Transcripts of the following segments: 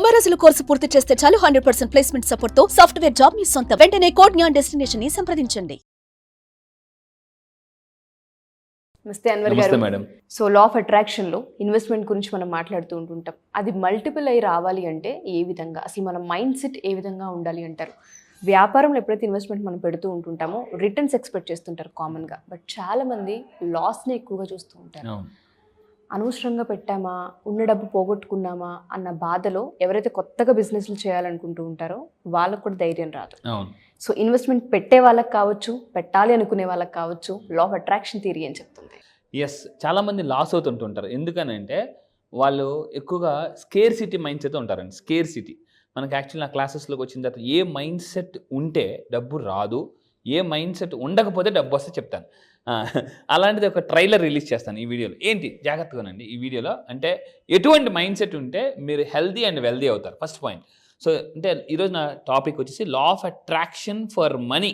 90 రోజుల కోర్సు పూర్తి చేస్తే చాలు 100% ప్లేస్మెంట్ సపోర్ట్ తో సాఫ్ట్వేర్ జాబ్ మీ సొంతం. వెంటనే కోడ్ జ్ఞాన్ డెస్టినేషన్ ని సంప్రదించండి. నమస్తే అన్వర్ గారు. సో లా ఆఫ్ అట్రాక్షన్ లో ఇన్వెస్ట్మెంట్ గురించి మనం మాట్లాడుతూ ఉంటుంటాం. అది మల్టిపుల్ అయి రావాలి అంటే ఏ విధంగా, అసలు మన మైండ్ సెట్ ఏ విధంగా ఉండాలి అంటారు? వ్యాపారంలో ఎప్పుడైతే ఇన్వెస్ట్మెంట్ మనం పెడుతూ ఉంటుంటామో రిటర్న్స్ ఎక్స్పెక్ట్ చేస్తుంటారు కామన్గా, బట్ చాలామంది లాస్ని ఎక్కువగా చూస్తూ ఉంటారు. అనవసరంగా పెట్టామా, ఉన్న డబ్బు పోగొట్టుకున్నామా అన్న బాధలో ఎవరైతే కొత్తగా బిజినెస్లు చేయాలనుకుంటూ ఉంటారో వాళ్ళకు కూడా ధైర్యం రాదు. సో ఇన్వెస్ట్మెంట్ పెట్టే వాళ్ళకి కావచ్చు, పెట్టాలి అనుకునే వాళ్ళకి కావచ్చు, లా ఆఫ్ అట్రాక్షన్ థియరీ అని చెప్తుంది. చాలామంది లాస్ అవుతుంటుంటారు. ఎందుకనంటే వాళ్ళు ఎక్కువగా స్కేర్ సిటీ మైండ్ సెట్ ఉంటారండి. స్కేర్ సిటీ మనకి యాక్చువల్లీ నా క్లాసెస్లోకి వచ్చిన తర్వాత ఏ మైండ్ సెట్ ఉంటే డబ్బు రాదు, ఏ మైండ్ సెట్ ఉండకపోతే డబ్బు వస్తే చెప్తాను. అలాంటిది ఒక ట్రైలర్ రిలీజ్ చేస్తాను ఈ వీడియోలో. ఏంటి జాగ్రత్తగానండి ఈ వీడియోలో, అంటే ఎటువంటి మైండ్ సెట్ ఉంటే మీరు హెల్దీ అండ్ వెల్దీ అవుతారు. First point. సో అంటే ఈరోజు నా టాపిక్ వచ్చేసి law of attraction for money.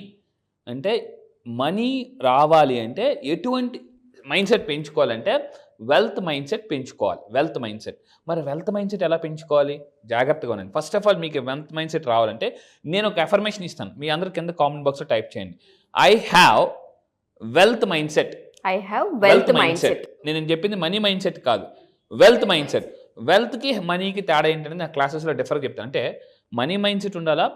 అంటే మనీ రావాలి అంటే ఎటువంటి మైండ్ సెట్ పెంచుకోవాలంటే వెల్త్ మైండ్ సెట్ పెంచుకోవాలి. Wealth mind set. మరి వెల్త్ మైండ్ సెట్ ఎలా పెంచుకోవాలి? జాగ్రత్తగా ఉండండి. ఫస్ట్ ఆఫ్ ఆల్ మీకు వెల్త్ మైండ్ సెట్ రావాలంటే నేను ఒక అఫర్మేషన్ ఇస్తాను, మీ అందరి కింద కామెంట్ బాక్స్లో టైప్ చేయండి. I have wealth mind set. I have wealth mind set. నేను చెప్పింది మనీ మైండ్ సెట్ కాదు, వెల్త్ మైండ్ సెట్. వెల్త్కి మనీకి తేడా ఏంటంటే నా క్లాసెస్లో డిఫర్గా చెప్తాను. అంటే మనీ మైండ్ సెట్ ఉండాలా,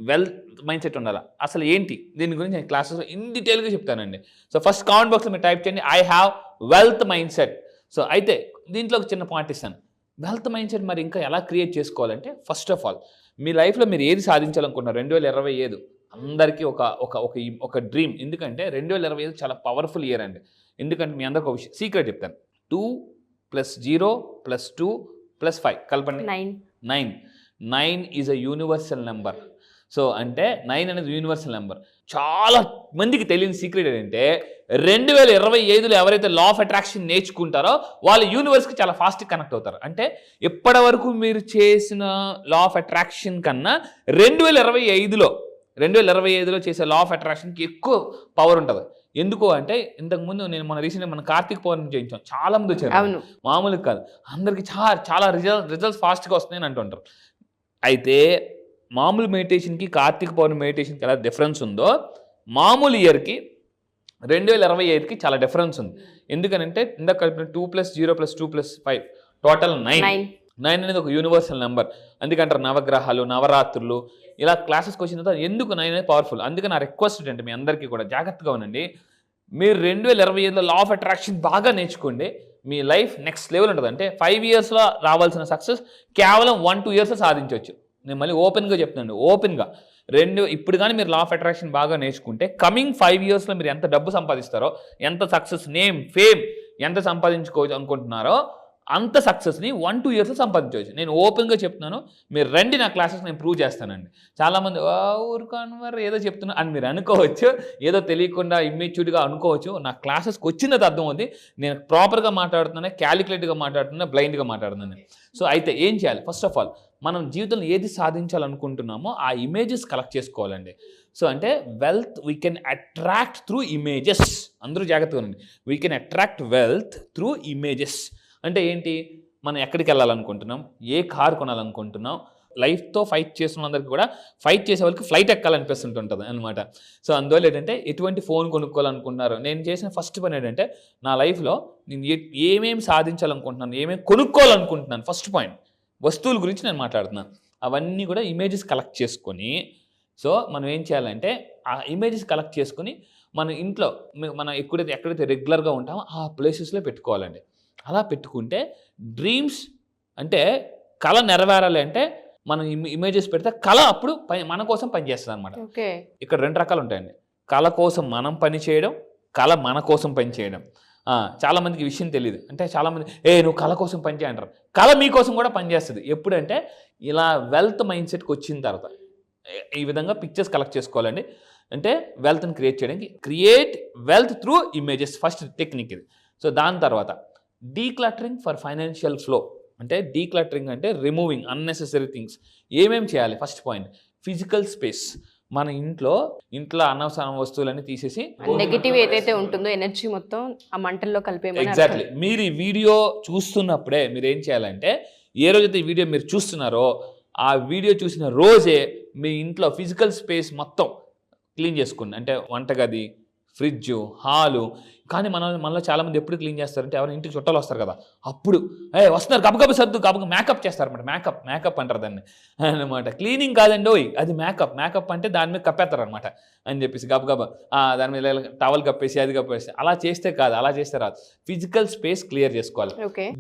వెల్త్ మైండ్ సెట్ ఉండాలా, అసలు ఏంటి దీని గురించి నేను క్లాసెస్లో ఇన్ డీటెయిల్గా చెప్తానండి. సో ఫస్ట్ కామెంట్ బాక్స్లో మీరు టైప్ చేయండి I have wealth mind set. So అయితే దీంట్లో ఒక చిన్న పాయింట్ ఇస్తాను. వెల్త్ మైండ్ సెట్ మరి ఇంకా ఎలా క్రియేట్ చేసుకోవాలంటే ఫస్ట్ ఆఫ్ ఆల్ మీ లైఫ్లో మీరు ఏది సాధించాలనుకున్నారు 2025 అందరికీ ఒక డ్రీమ్. ఎందుకంటే 2025 చాలా పవర్ఫుల్ ఇయర్ అండి. ఎందుకంటే మీ అందరికి ఒక సీక్రెట్ చెప్తాను. 2 + 0 + 2 + 5 కలపండి. 9. 9 is a universal number. So అంటే 9 అనేది యూనివర్సల్ నెంబర్. చాలా మందికి తెలియని సీక్రెట్ ఏంటంటే 2025లో ఎవరైతే లా ఆఫ్ అట్రాక్షన్ నేర్చుకుంటారో వాళ్ళు యూనివర్స్కి చాలా ఫాస్ట్గా కనెక్ట్ అవుతారు. అంటే ఇప్పటి వరకు మీరు చేసిన లా ఆఫ్ అట్రాక్షన్ కన్నా 2025లో చేసే లా ఆఫ్ అట్రాక్షన్కి ఎక్కువ పవర్ ఉంటుంది. ఎందుకు అంటే ఇంతకుముందు నేను రీసెంట్గా మన కార్తీక పౌర్ణమి చేయించాం, చాలా మంది వచ్చారు. మామూలుగా కాదు, అందరికి చాలా రిజల్ట్స్ ఫాస్ట్గా వస్తున్నాయని అంటుంటారు. అయితే మామూలు మెడిటేషన్కి కార్తీక పౌర్ణమి మెడిటేషన్కి ఎలా డిఫరెన్స్ ఉందో మామూలు ఇయర్కి 2025కి చాలా డిఫరెన్స్ ఉంది. ఎందుకనంటే ఇందాక కలిపిన 2 + 0 + 2 + 5 టోటల్ 9. 9 అనేది ఒక యూనివర్సల్ నెంబర్. అందుకంటారు నవగ్రహాలు, నవరాత్రులు ఇలా క్లాసెస్కి వచ్చిన తర్వాత ఎందుకు 9 అనేది పవర్ఫుల్. అందుకే నా రిక్వెస్ట్ ఏంటంటే మీ అందరికీ కూడా జాగ్రత్తగా ఉండండి. మీరు 2025లో లా ఆఫ్ అట్రాక్షన్ బాగా నేర్చుకోండి. మీ లైఫ్ నెక్స్ట్ లెవెల్ ఉంటుంది. అంటే 5 ఇయర్స్లో రావాల్సిన సక్సెస్ కేవలం 1-2 ఇయర్స్లో సాధించవచ్చు. నేను మళ్ళీ ఓపెన్గా చెప్తున్నాను, ఓపెన్గా ఇప్పుడు కానీ మీరు లా ఆఫ్ అట్రాక్షన్ బాగా నేర్చుకుంటే కమింగ్ 5 ఇయర్స్లో మీరు ఎంత డబ్బు సంపాదిస్తారో, ఎంత సక్సెస్, నేమ్, ఫేమ్ ఎంత సంపాదించుకోవచ్చు అనుకుంటున్నారో అంత సక్సెస్ని 1-2 ఇయర్స్లో సంపాదించవచ్చు. నేను ఓపెన్గా చెప్తున్నాను. మీరు రండి నా క్లాసెస్, నేను ప్రూవ్ చేస్తానండి. చాలామంది ఊరుకోనవర్ ఏదో చెప్తున్నా అని మీరు అనుకోవచ్చు, ఏదో తెలియకుండా ఇమ్మెచ్యూర్డ్గా అనుకోవచ్చు. నా క్లాసెస్కి వచ్చినది అర్థం ఉంది. నేను ప్రాపర్గా మాట్లాడుతున్నాను, క్యాలిక్యులేట్గా మాట్లాడుతున్నా, బ్లైండ్గా మాట్లాడుతున్నాను. సో అయితే ఏం చేయాలి? ఫస్ట్ ఆఫ్ ఆల్ మనం జీవితంలో ఏది సాధించాలనుకుంటున్నామో ఆ ఇమేజెస్ కలెక్ట్ చేసుకోవాలండి. సో అంటే wealth we can attract through images. అందరూ జాగ్రత్తగా ఉండండి. We can attract wealth through images. అంటే ఏంటి? మనం ఎక్కడికి వెళ్ళాలనుకుంటున్నాం, ఏ కార్ కొనాలనుకుంటున్నాం, లైఫ్తో ఫైట్ చేస్తున్న అందరికీ కూడా ఫైట్ చేసే వాళ్ళకి ఫ్లైట్ ఎక్కాలనిపిస్తుంటుంది అనమాట. సో అందువల్ల ఏంటంటే ఎటువంటి ఫోన్ కొనుక్కోవాలనుకుంటున్నారు. నేను చేసిన ఫస్ట్ పని ఏంటంటే నా లైఫ్లో నేను ఏమేమి సాధించాలనుకుంటున్నాను, ఏమేమి కొనుక్కోవాలనుకుంటున్నాను, ఫస్ట్ పాయింట్ వస్తువుల గురించి నేను మాట్లాడుతున్నాను. అవన్నీ కూడా ఇమేజెస్ కలెక్ట్ చేసుకొని, సో మనం ఏం చేయాలంటే ఆ ఇమేజెస్ కలెక్ట్ చేసుకొని మన ఇంట్లో మనం ఎక్కడైతే రెగ్యులర్గా ఉంటామో ఆ ప్లేసెస్లో పెట్టుకోవాలండి. అలా పెట్టుకుంటే డ్రీమ్స్ అంటే కళ నెరవేరాలి అంటే మనం ఇమేజెస్ పెడితే కళ అప్పుడు మన కోసం పనిచేస్తుంది అనమాట. ఇక్కడ 2 రకాలు ఉంటాయండి. కళ కోసం మనం పని చేయడం, కళ మన కోసం పని చేయడం. చాలామందికి విషయం తెలియదు. అంటే చాలామంది నువ్వు కళ కోసం పని చేయంటారు. కళ మీకోసం కూడా పనిచేస్తుంది. ఎప్పుడంటే ఇలా వెల్త్ మైండ్ సెట్కి వచ్చిన తర్వాత ఈ విధంగా పిక్చర్స్ కలెక్ట్ చేసుకోవాలండి. అంటే వెల్త్ని క్రియేట్ చేయడానికి create wealth through images first technique ఇది. సో దాని తర్వాత డీక్లటరింగ్ ఫర్ ఫైనాన్షియల్ ఫ్లో. అంటే డీక్లటరింగ్ అంటే రిమూవింగ్ అన్నెసెసరీ థింగ్స్. ఏమేమి చేయాలి? First point physical space. మన ఇంట్లో అనవసర వస్తువులన్నీ తీసేసి నెగటివ్ ఏదైతే ఉంటుందో ఎనర్జీ మొత్తం ఆ మంటల్లో కలిపేమని. ఎగ్జాక్ట్లీ. మీరు ఈ వీడియో చూస్తున్నప్పుడే మీరు ఏం చేయాలంటే ఏ రోజైతే ఈ వీడియో మీరు చూస్తున్నారో ఆ వీడియో చూసిన రోజే మీ ఇంట్లో ఫిజికల్ స్పేస్ మొత్తం క్లీన్ చేసుకోండి. అంటే వంటగది, ఫ్రిడ్జ్, హాలు. కానీ మనలో చాలామంది ఎప్పుడు క్లీన్ చేస్తారంటే ఎవరైనా ఇంటికి చుట్టాలు వస్తారు కదా, అప్పుడు వస్తున్నారు గబగబ సర్దు గబగబ మేకప్ చేస్తారన్నమాట. మేకప్ అంటారు దాన్ని అనమాట. క్లీనింగ్ కాదండి, అది మేకప్ అంటే దాని మీద కప్పేస్తారు అనమాట అని చెప్పేసి గబగబ దాని మీద టవల్ కప్పేసి అది కప్పేసి అలా చేస్తే కాదు, అలా చేస్తే రాదు. ఫిజికల్ స్పేస్ క్లియర్ చేసుకోవాలి.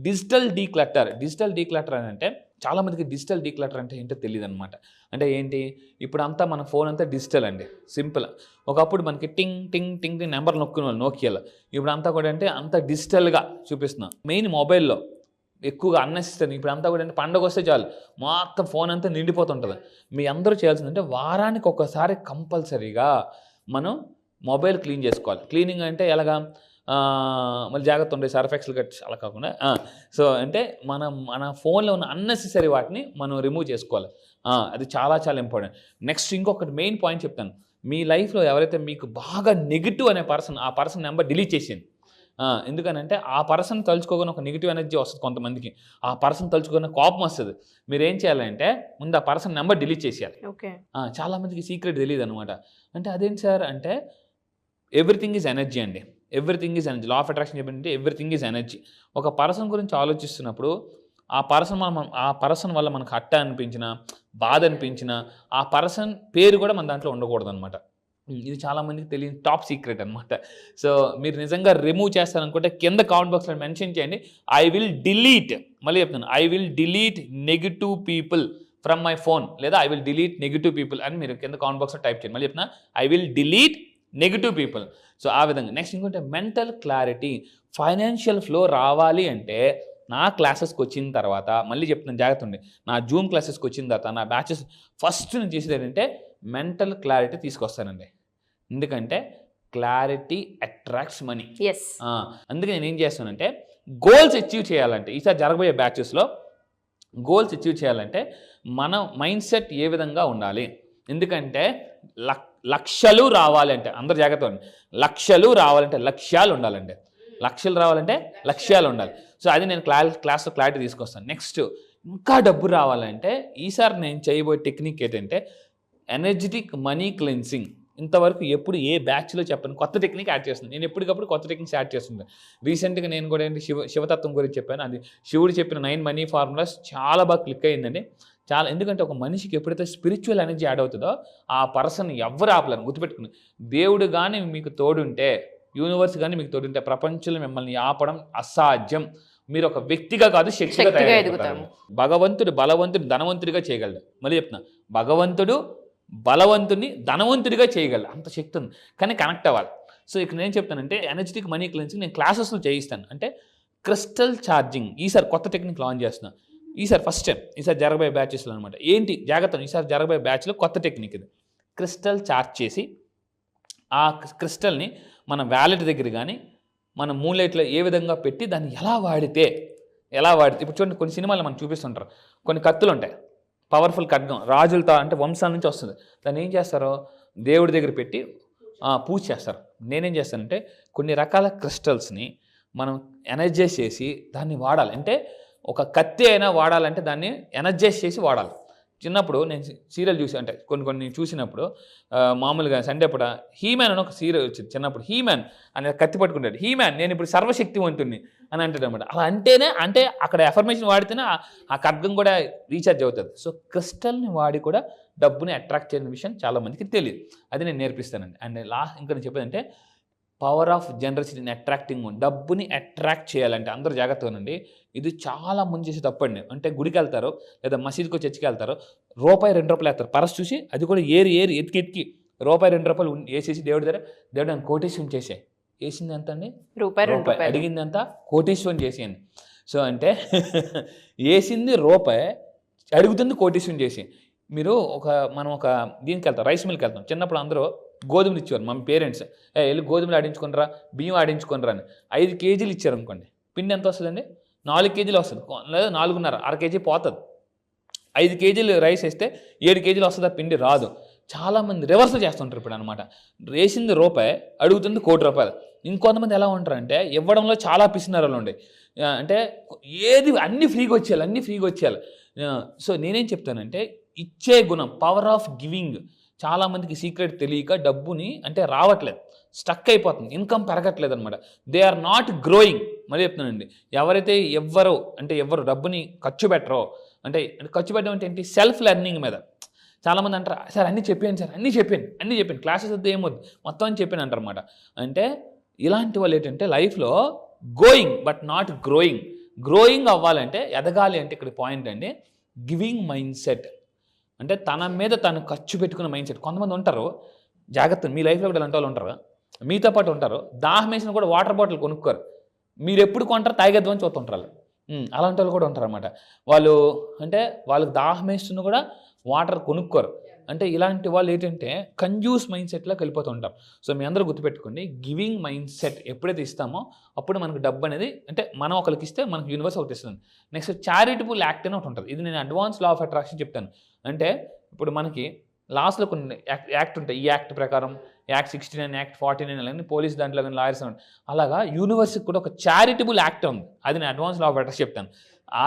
డిజిటల్ డీక్లటర్ అని అంటే చాలా మందికి డిజిటల్ డీక్లటర్ అంటే ఏంటో తెలియదు అనమాట. అంటే ఏంటి, ఇప్పుడు అంతా మన ఫోన్ అంతా డిజిటల్ అండి, సింపుల్. ఒకప్పుడు మనకి టింగ్ టింగ్ టింగ్ టింగ్ నెంబర్ నొక్కునే వాళ్ళు నోకియాలో, ఇప్పుడు అంతా కూడా అంటే అంత డిజిటల్గా చూపిస్తున్నాం. మెయిన్ మొబైల్లో ఎక్కువగా అన్నెసెసరీ. ఇప్పుడు అంతా కూడా అంటే పండుగ వస్తే చాలు మొత్తం ఫోన్ అంతా నిండిపోతుంటుంది. మీ అందరూ చేయాల్సిందంటే వారానికి ఒకసారి కంపల్సరీగా మనం మొబైల్ క్లీన్ చేసుకోవాలి. క్లీనింగ్ అంటే ఎలాగా, మళ్ళీ జాగ్రత్త ఉండే సర్ఫ్ ఎక్సెల్ కట్ అలా కాకుండా సో అంటే మన ఫోన్లో ఉన్న అన్నెసెసరీ వాటిని మనం రిమూవ్ చేసుకోవాలి. అది చాలా చాలా ఇంపార్టెంట్. నెక్స్ట్ ఇంకొకటి మెయిన్ పాయింట్ చెప్తాను. మీ లైఫ్లో ఎవరైతే మీకు బాగా నెగిటివ్ అనే ఆ పర్సన్ నెంబర్ డిలీట్ చేసింది. ఎందుకనంటే ఆ పర్సన్ తలుచుకోగానే ఒక నెగిటివ్ ఎనర్జీ వస్తుంది కొంతమందికి, ఆ పర్సన్ తలుచుకోగానే కోపం వస్తుంది. మీరు ఏం చేయాలంటే ముందు ఆ పర్సన్ నెంబర్ డిలీట్ చేసేయాలి. చాలామందికి సీక్రెట్ తెలియదు అనమాట. అంటే అదేంటి సార్ అంటే ఎవ్రీథింగ్ ఈజ్ ఎనర్జీ అండి. Everything is energy. Law of attraction చెప్పంటే ఎవ్రీథింగ్ ఈజ్ ఎనర్జీ. ఒక పర్సన్ గురించి ఆలోచిస్తున్నప్పుడు ఆ పర్సన్ వల్ల మనకు హట్ట అనిపించిన, బాధ అనిపించిన ఆ పర్సన్ పేరు కూడా మన దాంట్లో ఉండకూడదు అనమాట. ఇది చాలామందికి తెలియని టాప్ సీక్రెట్ అనమాట. సో మీరు నిజంగా రిమూవ్ చేస్తారనుకుంటే కింద కామెంట్ బాక్స్లో మెన్షన్ చేయండి, ఐ విల్ డిలీట్, మళ్ళీ చెప్తాను, I will delete negative people from my phone, లేదా I will delete negative people అని మీరు కింద కామెంట్ బాక్స్లో టైప్ చేయండి. మళ్ళీ చెప్తున్నా, I will delete negative people. So ఆ విధంగా. నెక్స్ట్ ఇంకోటి మెంటల్ క్లారిటీ. ఫైనాన్షియల్ ఫ్లో రావాలి అంటే నా క్లాసెస్కి వచ్చిన తర్వాత, మళ్ళీ చెప్తున్నాను జాగ్రత్త ఉండి, నా జూమ్ క్లాసెస్కి వచ్చిన తర్వాత నా బ్యాచెస్ ఫస్ట్ నేను చేసేది ఏంటంటే మెంటల్ క్లారిటీ తీసుకొస్తానండి. ఎందుకంటే క్లారిటీ అట్రాక్ట్స్ మనీ. అందుకే నేను ఏం చేస్తానంటే గోల్స్ అచీవ్ చేయాలంటే, ఈసారి జరగబోయే బ్యాచెస్లో గోల్స్ అచీవ్ చేయాలంటే మన మైండ్ సెట్ ఏ విధంగా ఉండాలి. ఎందుకంటే లక్షలు రావాలంటే, అందరు జాగ్రత్త ఉండి, లక్షలు రావాలంటే లక్ష్యాలు ఉండాలండి. లక్షలు రావాలంటే లక్ష్యాలు ఉండాలి. సో అది నేను క్లాస్లో క్లారిటీ తీసుకొస్తాను. నెక్స్ట్ ఇంకా డబ్బు రావాలంటే ఈసారి నేను చేయబోయే టెక్నిక్ ఏంటంటే ఎనర్జెటిక్ మనీ క్లెన్సింగ్. ఇంతవరకు ఎప్పుడు ఏ బ్యాచ్లో చెప్పను, కొత్త టెక్నిక్ యాడ్ చేస్తుంది. నేను ఎప్పటికప్పుడు కొత్త టెక్నిక్స్ యాడ్ చేస్తుంటాను. రీసెంట్గా నేను కూడా ఏంటి శివతత్వం గురించి చెప్పాను. అది శివుడు చెప్పిన 9 మనీ ఫార్ములాస్ చాలా బాగా క్లిక్ అయ్యిందండి. చాలా. ఎందుకంటే ఒక మనిషికి ఎప్పుడైతే స్పిరిచువల్ ఎనర్జీ యాడ్ అవుతుందో ఆ పర్సన్ ఎవరు ఆపలేరు. గుర్తుపెట్టుకుని, దేవుడు కానీ మీకు తోడుంటే, యూనివర్స్ కానీ మీకు తోడుంటే ప్రపంచంలో మిమ్మల్ని ఆపడం అసాధ్యం. మీరు ఒక వ్యక్తిగా కాదు, శక్తిగా తయారవుతారు. భగవంతుడు బలవంతుడు ధనవంతుడిగా చేయగలడు. మళ్ళీ చెప్తున్నా, భగవంతుడు బలవంతుడిని ధనవంతుడిగా చేయగలడు. అంత శక్తి ఉంది, కానీ కనెక్ట్ అవ్వాలి. సో ఇక్కడ నేను చెప్తానంటే ఎనర్జెటిక్ మనీ క్లెన్సింగ్ నేను క్లాసెస్లో చేయిస్తాను. అంటే క్రిస్టల్ ఛార్జింగ్ ఈసారి కొత్త టెక్నిక్ లాంచ్ చేస్తున్నా. ఈసారి ఫస్ట్ టైం ఈసారి జరగబోయే బ్యాచెస్లో అనమాట. ఏంటి జాగ్రత్త, ఈసారి జరగబోయే బ్యాచ్లో కొత్త టెక్నిక్ ఇది. క్రిస్టల్ ఛార్జ్ చేసి ఆ క్రిస్టల్ని మన వ్యాలెట్ దగ్గర కానీ మన మూలైట్లో ఏ విధంగా పెట్టి దాన్ని ఎలా వాడితే ఇప్పుడు చూడండి, కొన్ని సినిమాలు మనం చూపిస్తుంటారు, కొన్ని కత్తులు ఉంటాయి, పవర్ఫుల్ ఖడ్గం, రాజులతో అంటే వంశాల నుంచి వస్తుంది. దాన్ని ఏం చేస్తారో దేవుడి దగ్గర పెట్టి పూజ చేస్తారు. నేనేం చేస్తానంటే కొన్ని రకాల క్రిస్టల్స్ని మనం ఎనర్జైజ్ చేసి దాన్ని వాడాలి. అంటే ఒక కత్తి అయినా వాడాలంటే దాన్ని ఎనర్జైజ్ చేసి వాడాలి. చిన్నప్పుడు నేను సీరియల్ చూసి, అంటే కొన్ని చూసినప్పుడు మామూలుగా సండే పూట హీమ్యాన్ అని ఒక సీరియల్ వచ్చింది. చిన్నప్పుడు హీమ్యాన్ అనే కత్తి పట్టుకుంటాడు. హీమ్యాన్ నేను ఇప్పుడు సర్వశక్తివంతుడిని అని అంటాడు అనమాట. అలా అంటే అక్కడ ఎఫర్మేషన్ వాడితేనే ఆ ఖడ్గం కూడా రీఛార్జ్ అవుతుంది. సో క్రిస్టల్ని వాడి కూడా డబ్బుని అట్రాక్ట్ చేయని విషయం చాలామందికి తెలియదు. అది నేను నేర్పిస్తానండి. అండ్ ఇంకా నేను చెప్పేదంటే పవర్ ఆఫ్ జనరసిటీని అట్రాక్టింగ్. డబ్బుని అట్రాక్ట్ చేయాలంటే అందరూ జాగ్రత్తగా ఉండండి. ఇది చాలా మంది చేసే తప్పండి. అంటే గుడికి వెళ్తారు, లేదా మసీదుకో చర్చికి వెళ్తారు, ₹2 వేస్తారు. పరస్ చూసి అది కూడా ఏరి ఎతికి ₹2 వేసేసి దేవుడు కోటేశ్వరం చేసాయి. వేసింది ఎంత అండి? రూపాయి. అడిగింది ఎంత? కోటేశ్వరం చేసేయండి. సో అంటే వేసింది రూపాయి, అడుగుతుంది కోటేశ్వరం చేసి. మీరు మనం ఒక దీనికి వెళ్తాం, రైస్ మిల్కి వెళ్తాం. చిన్నప్పుడు అందరూ గోధుమలు ఇచ్చేవారు మా పేరెంట్స్. వెళ్ళి గోధుమలు ఆడించుకునిరా, బియ్యం ఆడించుకునిరా అని. 5 కేజీలు ఇచ్చారు అనుకోండి, పిండి ఎంత వస్తుందండి? 4 కేజీలు వస్తుంది, లేదా 4.5, అర కేజీ పోతుంది. 5 కేజీలు రైస్ వేస్తే 7 కేజీలు వస్తుంది, ఆ పిండి రాదు. చాలామంది రివర్సల్ చేస్తుంటారు ఇప్పుడు అనమాట. వేసింది రూపాయి, అడుగుతుంది ₹1,00,00,000. ఇంకొంతమంది ఎలా ఉంటారంటే ఇవ్వడంలో చాలా పిసినారాలు ఉండే. అంటే ఏది అన్నీ ఫ్రీగా వచ్చేయాలి. సో నేనేం చెప్తానంటే ఇచ్చే గుణం, పవర్ ఆఫ్ గివింగ్, చాలామందికి సీక్రెట్ తెలియక డబ్బుని అంటే రావట్లేదు, స్టక్ అయిపోతుంది, ఇన్కమ్ పెరగట్లేదు అనమాట. They are not growing. మరి చెప్తున్నానండి, ఎవరైతే ఎవరు డబ్బుని ఖర్చు పెట్టరో, అంటే ఖర్చు పెట్టడం అంటే ఏంటి, సెల్ఫ్ లెర్నింగ్ మీద. చాలామంది అంటారు, సార్ అన్నీ చెప్పాను క్లాసెస్ వద్ద ఏమొద్దు మొత్తం అని చెప్పాను అంటారు అనమాట. అంటే ఇలాంటి వాళ్ళు ఏంటంటే లైఫ్లో గోయింగ్ బట్ నాట్ గ్రోయింగ్ అవ్వాలంటే, ఎదగాలి అంటే ఇక్కడ పాయింట్ అండి, గివింగ్ మైండ్ సెట్. అంటే తన మీద తను ఖర్చు పెట్టుకున్న మైండ్ సెట్. కొంతమంది ఉంటారు, జాగ్రత్త, మీ లైఫ్లో కూడా ఇలాంటి వాళ్ళు ఉంటారు, మీతో పాటు ఉంటారు, దాహం వేసిన కూడా వాటర్ బాటిల్ కొనుక్కోరు, మీరు ఎప్పుడు కొంటారు తాగేద్దామని చూస్తుంటారు. అలాంటి వాళ్ళు కూడా ఉంటారు అన్నమాట. వాళ్ళకి దాహం వేస్తున్న కూడా వాటర్ కొనుక్కోరు. అంటే ఇలాంటి వాళ్ళు ఏంటంటే కంజ్యూస్ మైండ్ సెట్లోకి వెళ్ళిపోతూ ఉంటారు. సో మీ అందరూ గుర్తుపెట్టుకోండి, గివింగ్ మైండ్ సెట్ ఎప్పుడైతే ఇస్తామో అప్పుడు మనకు డబ్బు అనేది, అంటే మనం ఒకరికి ఇస్తే మనకు యూనివర్స్ ఒకటి ఇస్తుంది. నెక్స్ట్ చారిటబుల్ యాక్ట్ అని ఒకటి ఉంటుంది. ఇది నేను అడ్వాన్స్ లా ఆఫ్ అట్రాక్షన్ చెప్తాను. అంటే ఇప్పుడు మనకి లాస్ట్లో కొన్ని యాక్ట్ ఉంటాయి. ఈ యాక్ట్ ప్రకారం యాక్ట్ 69, యాక్ట్ 49 అలాగే పోలీస్ దాంట్లో కానీ లాయర్స్ అలాగా యూనివర్స్కి కూడా ఒక చారిటబుల్ యాక్ట్ ఉంది. అది నేను అడ్వాన్స్ లా ఆఫ్ అట్రాక్షన్ చెప్తాను.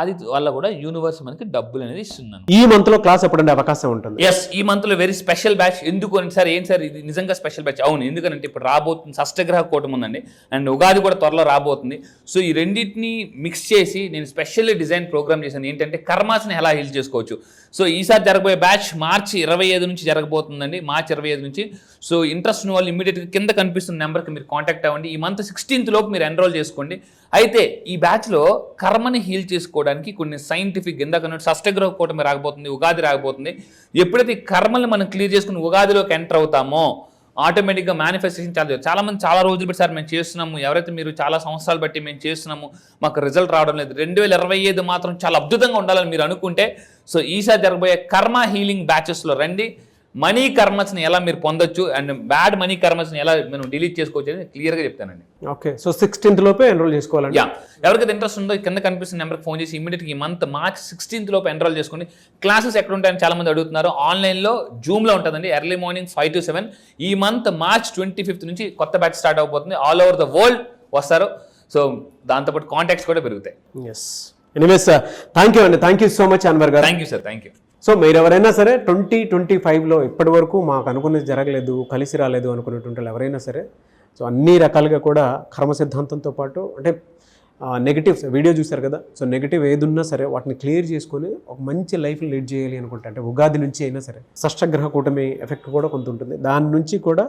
అది వల్ల కూడా యూనివర్స్ మనకి డబ్బులు అనేది ఇస్తున్నాను. ఈ మంత్ లో క్లాస్ ఎప్పుడంటే అవకాశం ఉంటుంది? ఎస్, ఈ మంత్ లో వెరీ స్పెషల్ బ్యాచ్. ఎందుకు అని సార్, ఏం సార్ ఇది నిజంగా స్పెషల్ బ్యాచ్? అవును, ఎందుకంటే ఇప్పుడు రాబోతుంది షష్టగ్రహ కూటమి ఉందండి, అండ్ ఉగాది కూడా త్వరలో రాబోతుంది. సో ఈ రెండింటిని మిక్స్ చేసి నేను స్పెషల్లీ డిజైన్ ప్రోగ్రామ్ చేశాను. ఏంటంటే కర్మాస్ని ఎలా హీల్ చేసుకోవచ్చు. సో ఈసారి జరగబోయే బ్యాచ్ మార్చి 25 నుంచి జరగబోతుందండి, మార్చి 25 నుంచి. సో ఇంట్రెస్ట్ ఉన్న వాళ్ళు ఇమీడియట్గా కింద కనిపిస్తున్న నెంబర్కి మీరు కాంటాక్ట్ అవ్వండి. ఈ మంత్ 16th లోపు మీరు ఎన్రోల్ చేసుకోండి. అయితే ఈ బ్యాచ్లో కర్మని హీల్ చేసుకోవడానికి కొన్ని సైంటిఫిక్, ఇందాక షష్టగ్రహ కూటమి రాకపోతుంది, ఉగాది రాకపోతుంది. ఎప్పుడైతే ఈ కర్మల్ని మనం క్లియర్ చేసుకుని ఉగాదిలోకి ఎంటర్ అవుతామో ఆటోమేటిక్గా మేనిఫెస్టేషన్ చాలామంది చాలా రోజులు బట్టి సార్ మేము చేస్తున్నాము, ఎవరైతే మీరు చాలా సంవత్సరాలు బట్టి మేము చేస్తున్నాము, మాకు రిజల్ట్ రావడం లేదు, 2025 మాత్రం చాలా అద్భుతంగా ఉండాలని మీరు అనుకుంటే, సో ఈసారి జరగబోయే కర్మ హీలింగ్ బ్యాచెస్లో రండి. మనీ కర్మస్ని ఎలా మీరు పొందొచ్చు అండ్ బ్యాడ్ మనీ కర్మస్ని ఎలా మనం డిలీట్ చేసుకోవచ్చు అని క్లియర్గా చెప్తానండి. ఓకే, సో 16th లోపే ఎన్రోల్ చేసుకోవాలండి. ఎవరికైతే ఇంట్రెస్ట్ ఉందో కింద కనిపిస్తున్న నెంబర్కి ఫోన్ చేసి ఇమీడియట్గా ఈ మంత్ మార్చ్ 16th లోపు ఎన్రోల్ చేసుకోండి. క్లాసెస్ ఎక్కడ ఉంటాయని చాలా మంది అడుగుతున్నారు. ఆన్లైన్లో జూమ్లో ఉంటుందండి, ఎర్లీ మార్నింగ్ 5 to 7. ఈ మంత్ మార్చ్ 25th నుంచి కొత్త బ్యాచ్ స్టార్ట్ అవబోతుంది. ఆల్ ఓవర్ ద వరల్డ్ వస్తారు. సో దాంతోపాటు కాంటాక్ట్స్ కూడా పెరుగుతాయి. ఎస్, ఎనీవేస్ థ్యాంక్ యూ అండి, thank you so much Anwar గారు. Thank you sir, thank you. So మీరు ఎవరైనా సరే 2025లో ఇప్పటి వరకు మాకు అనుకున్నది జరగలేదు, కలిసి రాలేదు అనుకునేటువంటి వాళ్ళు ఎవరైనా సరే, సో అన్ని రకాలుగా కూడా కర్మ సిద్ధాంతంతో పాటు అంటే నెగిటివ్స్ వీడియో చూశారు కదా, సో నెగిటివ్ ఏది ఉన్నా సరే వాటిని క్లియర్ చేసుకొని ఒక మంచి లైఫ్ని లీడ్ చేయాలి అనుకుంటే, అంటే ఉగాది నుంచి అయినా సరే షష్టగ్రహ కూటమి ఎఫెక్ట్ కూడా కొంత ఉంటుంది. దాని నుంచి కూడా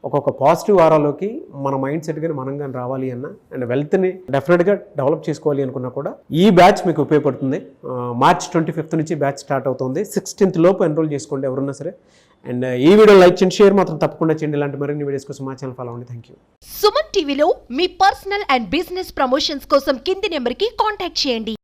ఒక్కొక్క పాజిటివ్ వారాలోకి మన మైండ్ సెట్ కానీ మనం కానీ రావాలి అన్న అండ్ వెల్త్ని డెఫినెట్గా డెవలప్ చేసుకోవాలి అనుకున్నా కూడా ఈ బ్యాచ్ మీకు ఉపయోగపడుతుంది. మార్చ్ 25th నుంచి బ్యాచ్ స్టార్ట్ అవుతుంది. 16th లోపు ఎన్రోల్ చేసుకోండి ఎవరున్నా సరే. అండ్ ఈ వీడియో లైక్ చేయండి, షేర్ మాత్రం తప్పకుండా చేయండి. ఇలాంటి మరిన్ని వీడియోస్ కోసం మా ఛానల్ ఫాలో అవ్వండి. Thank you. సుమన్ టీవీలో మీ పర్సనల్ అండ్ బిజినెస్ ప్రమోషన్స్ కోసం కింది నెంబర్కి కాంటాక్ట్ చేయండి.